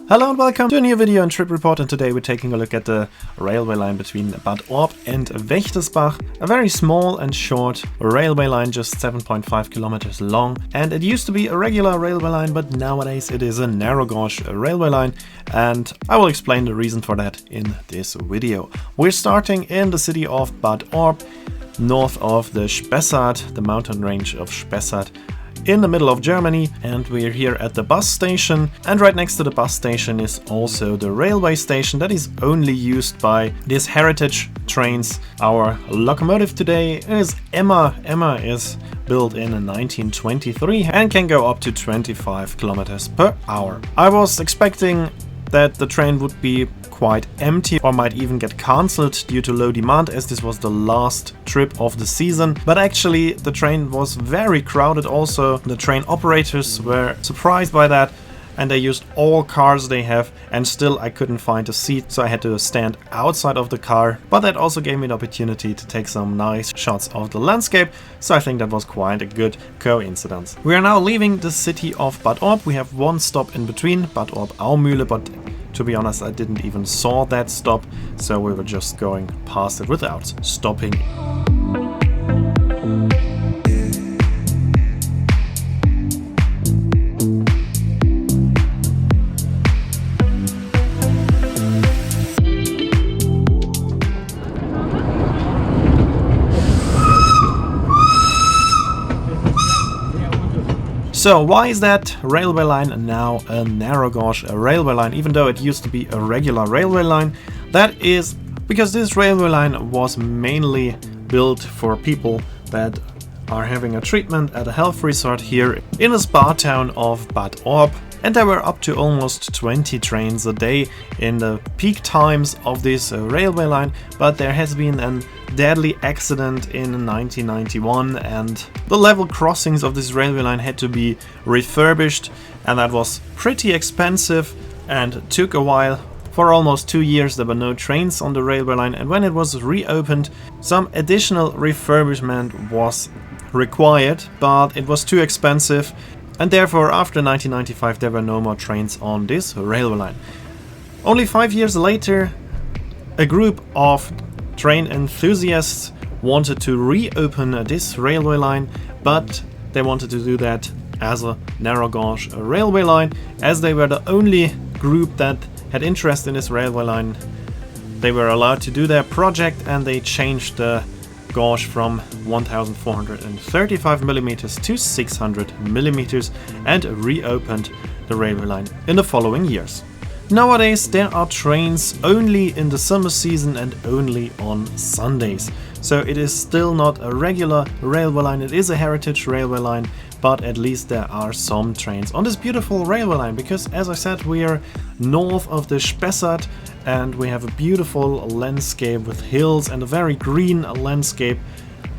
Hello and welcome to a new video on TripReport, and today we're taking a look at the railway line between Bad Orb and Wächtersbach. A very small and short railway line, just 7.5 kilometers long, and it used to be a regular railway line, but nowadays it is a narrow gauge railway line, and I will explain the reason for that in this video. We're starting in the city of Bad Orb, north of the Spessart, the mountain range of Spessart, in the middle of Germany, and we're here at the bus station, and right next to the bus station is also the railway station that is only used by these heritage trains. Our locomotive today is Emma. Emma is built in 1923 and can go up to 25 kilometers per hour. I was expecting that the train would be quite empty or might even get cancelled due to low demand, as this was the last trip of the season, but actually the train was very crowded. Also, the train operators were surprised by that, and they used all cars they have, and still I couldn't find a seat, so I had to stand outside of the car. But that also gave me the opportunity to take some nice shots of the landscape, so I think that was quite a good coincidence. We are now leaving the city of Bad Orb. We have one stop in between, Bad Orb Aumühle, but to be honest, I didn't even saw that stop, so we were just going past it without stopping. So why is that railway line now a narrow gauge railway line, even though it used to be a regular railway line? That is because this railway line was mainly built for people that are having a treatment at a health resort here in the spa town of Bad Orb. And there were up to almost 20 trains a day in the peak times of this railway line, but there has been a deadly accident in 1991, and the level crossings of this railway line had to be refurbished, and that was pretty expensive and took a while. For almost 2 years there were no trains on the railway line, and when it was reopened, some additional refurbishment was required, but it was too expensive. And therefore, after 1995, there were no more trains on this railway line. Only 5 years later, a group of train enthusiasts wanted to reopen this railway line, but they wanted to do that as a narrow gauge railway line, as they were the only group that had interest in this railway line. They were allowed to do their project, and they changed the gauge from 1435 millimeters to 600 millimeters and reopened the railway line in the following years. Nowadays there are trains only in the summer season and only on Sundays, so it is still not a regular railway line. It is a heritage railway line, but at least there are some trains on this beautiful railway line, because as I said, we are north of the Spessart and we have a beautiful landscape with hills and a very green landscape,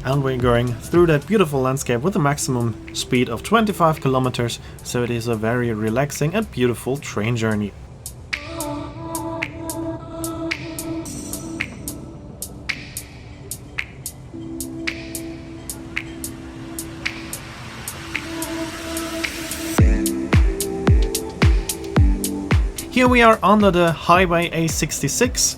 and we're going through that beautiful landscape with a maximum speed of 25 kilometers, so it is a very relaxing and beautiful train journey. Here we are under the highway A66,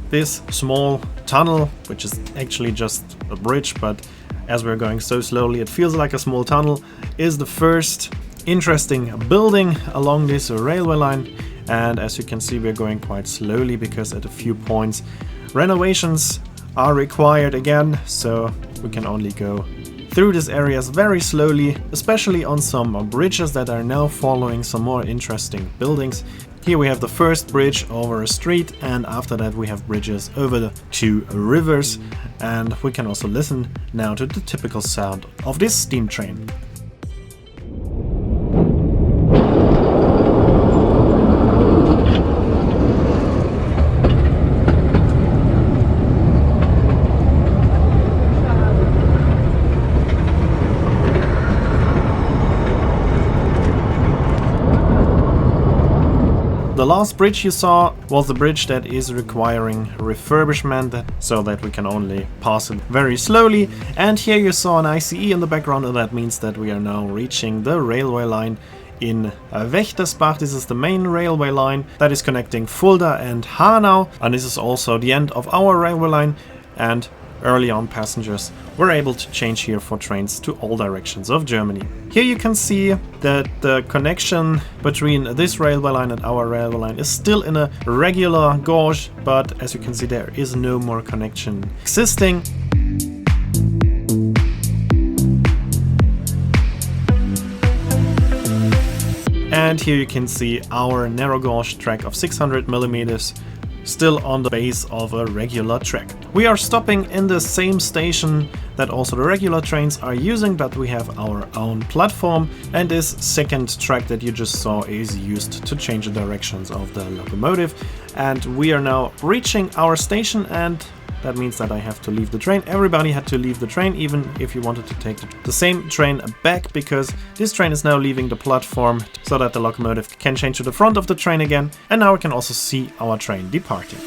this small tunnel, which is actually just a bridge, but as we're going so slowly it feels like a small tunnel, is the first interesting building along this railway line. And as you can see, we're going quite slowly because at a few points renovations are required again, so we can only go through these areas very slowly, especially on some bridges that are now following some more interesting buildings. Here we have the first bridge over a street, and after that we have bridges over the two rivers, and we can also listen now to the typical sound of this steam train. The last bridge you saw was the bridge that is requiring refurbishment, so that we can only pass it very slowly. And here you saw an ICE in the background, and that means that we are now reaching the railway line in Wächtersbach. This is the main railway line that is connecting Fulda and Hanau, and this is also the end of our railway line, and early on passengers were able to change here for trains to all directions of Germany. Here you can see that the connection between this railway line and our railway line is still in a regular gauge, but as you can see there is no more connection existing. And here you can see our narrow gauge track of 600 millimeters still on the base of a regular track. We are stopping in the same station that also the regular trains are using, but we have our own platform, and this second track that you just saw is used to change the directions of the locomotive. And we are now reaching our station, and that means that I have to leave the train. Everybody had to leave the train, even if you wanted to take the same train back, because this train is now leaving the platform so that the locomotive can change to the front of the train again. And now we can also see our train departing.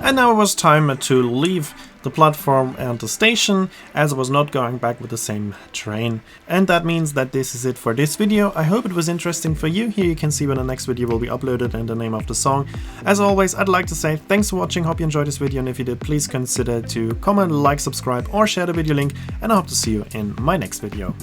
And now it was time to leave the platform and the station, as I was not going back with the same train. And that means that this is it for this video. I hope it was interesting for you. Here you can see when the next video will be uploaded and the name of the song. As always, I'd like to say thanks for watching, hope you enjoyed this video, and if you did, please consider to comment, like, subscribe or share the video link, and I hope to see you in my next video.